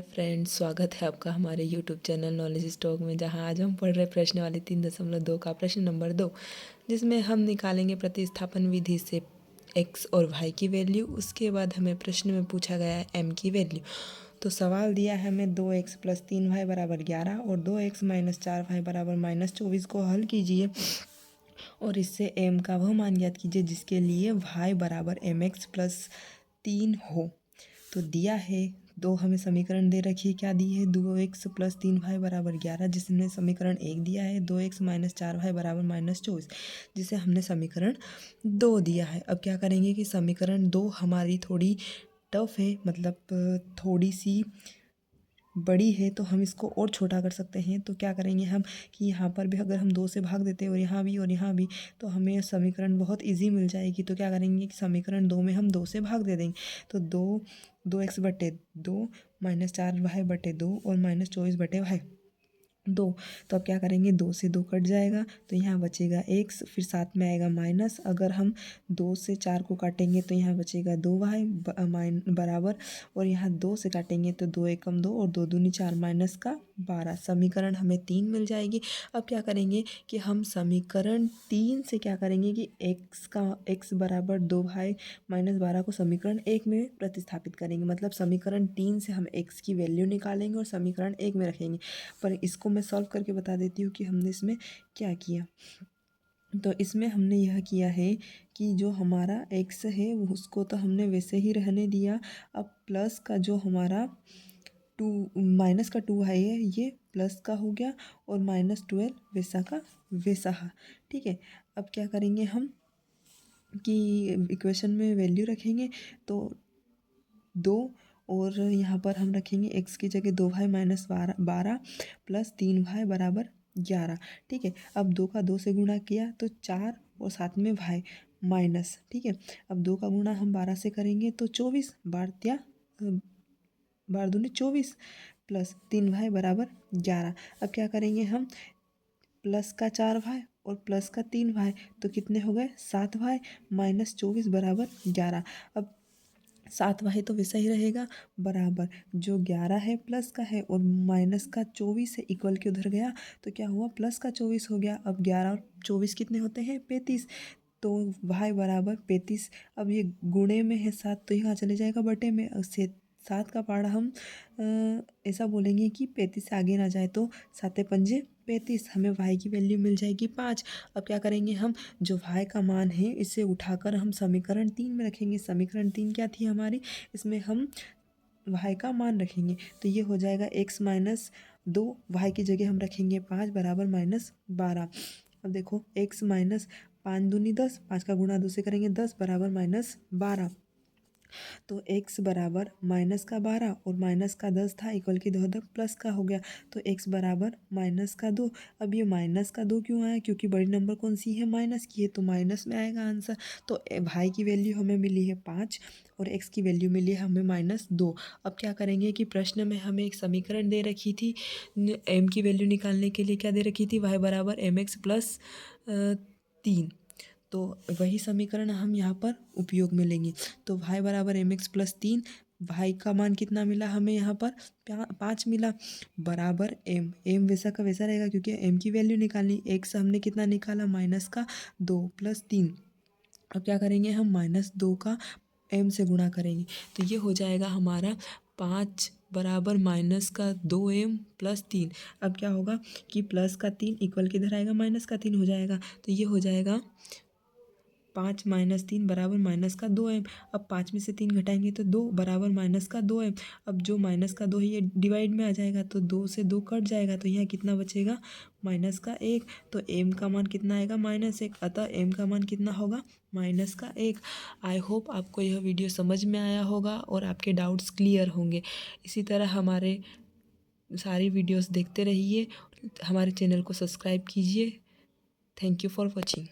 Friends, स्वागत है आपका हमारे यूट्यूब चैनल नॉलेज स्टॉक में, जहां आज हम पढ़ रहे प्रश्न वाले 3.2 का प्रश्न नंबर 2, जिसमें हम निकालेंगे प्रतिस्थापन विधि से x और y की वैल्यू। उसके बाद हमें प्रश्न में पूछा गया है m की वैल्यू। तो सवाल दिया है हमें 2x + 3y = 11 और 2x - 4y = -24 को हल कीजिए और इससे m का वह मान ज्ञात कीजिए जिसके लिए y = mx + 3 हो। तो दिया है दो, हमें समीकरण दे रखी है। क्या दी है? 2x + 3y = 11, जिसमें समीकरण 1 दिया है। 2x - 4y = -24, जिसे हमने समीकरण 2 दिया है। अब क्या करेंगे कि समीकरण 2 हमारी थोड़ी टफ है, मतलब थोड़ी सी बड़ी है, तो हम इसको और छोटा कर सकते हैं। तो क्या करेंगे हम कि यहाँ पर भी अगर हम 2 से भाग देते हैं और यहाँ भी, तो हमें समीकरण बहुत इजी मिल जाएगी। तो क्या करेंगे कि समीकरण 2 में हम 2 से भाग दे देंगे। तो 2x/2 - 4y/2 और -24/y 2। तो अब क्या करेंगे, 2 से 2 कट जाएगा तो यहाँ बचेगा x, फिर साथ में आएगा माइनस। अगर हम 2 से 4 को काटेंगे तो यहाँ बचेगा 2y बराबर, और यहाँ 2 से काटेंगे तो 2 एकम 2 और 2 दूनी 4 -12। समीकरण हमें 3 मिल जाएगी। अब क्या करेंगे कि हम समीकरण 3 से क्या करेंगे कि x बराबर 2y - 12 को समीकरण 1 में प्रतिस्थापित करेंगे। मतलब समीकरण 3 से हम x की वैल्यू निकालेंगे और समीकरण 1 में रखेंगे। पर इसको मैं सॉल्व करके बता देती हूँ कि हमने इसमें क्या किया। तो इसमें हमने यह किया है कि जो हमारा x है उसको तो हमने वैसे ही रहने दिया। अब प्लस का जो हमारा माइनस का 2 है ये प्लस का हो गया, और -12 वैसा का वैसा है। ठीक है, अब क्या करेंगे हम कि इक्वेशन में वैल्यू रखेंगे। तो 2, और यहाँ पर हम रखेंगे x की जगह 2y - 12 + 3y = 11। ठीक है, अब 2 का 2 से गुणा किया तो 4 और साथ में y माइनस। ठीक है, अब 2 का गुणा हम 12 से करेंगे तो 24, 12 दूनी 24 + 3y = 11। अब क्या करेंगे हम, प्लस का 4y और प्लस का 3y, तो कितने हो गए 7y -24 = 11। अब 7y तो वैसा ही रहेगा, बराबर जो 11 है प्लस का है और माइनस का 24 है, इक्वल के उधर गया तो क्या हुआ, प्लस का 24 हो गया। अब 11 और 24 कितने होते हैं, 35। तो y = 35। अब ये गुणे में है 7, तो यहाँ चले जाएगा बटे में। से 7 का पहाड़ा हम ऐसा बोलेंगे कि 35 से आगे ना जाए, तो 7 पंजे 35, हमें y की वैल्यू मिल जाएगी 5। अब क्या करेंगे हम, जो y का मान है इसे उठाकर हम समीकरण 3 में रखेंगे। समीकरण 3 क्या थी हमारी, इसमें हम y का मान रखेंगे। तो ये हो जाएगा x - 2, y की जगह हम रखेंगे 5 = -12। अब देखो x - 5 दूनी 10, 5 का गुणा 2 से करेंगे 10 = -12। तो x बराबर माइनस का 12 और माइनस का 10 था, इक्वल की इधर प्लस का हो गया, तो x बराबर -2। अब ये -2 क्यों आया, क्योंकि बड़ी नंबर कौन सी है, माइनस की है, तो माइनस में आएगा आंसर। तो भाई की वैल्यू हमें मिली है 5 और x की वैल्यू मिली है हमें -2। अब क्या करेंगे कि प्रश्न में हमें एक समीकरण दे रखी थी m की वैल्यू निकालने के लिए। क्या दे रखी थी, y = mx + 3। तो वही समीकरण हम यहाँ पर उपयोग में लेंगे। तो y = mx + 3, y का मान कितना मिला हमें यहाँ पर, 5 मिला, बराबर m वैसा का वैसा रहेगा क्योंकि m की वैल्यू निकालनी। x हमने कितना निकाला, -2 + 3। अब क्या करेंगे हम, -2 का m से गुणा करेंगे, तो ये हो जाएगा हमारा 5 बराबर -2m + 3। अब क्या होगा कि प्लस का 3 इक्वल किधर आएगा, माइनस का 3 हो जाएगा। तो ये हो जाएगा 5 - 3 = -2m। अब 5 में से 3 घटाएंगे तो 2 बराबर -2m। अब जो -2 है ये डिवाइड में आ जाएगा, तो 2 से 2 कट जाएगा, तो यहाँ कितना बचेगा, -1। तो m का मान कितना आएगा, -1। अतः m का मान कितना होगा, -1। आई होप आपको यह वीडियो समझ में आया होगा और आपके डाउट्स क्लियर होंगे। इसी तरह हमारे सारी वीडियोस देखते रहिए, हमारे चैनल को सब्सक्राइब कीजिए। Thank you for watching.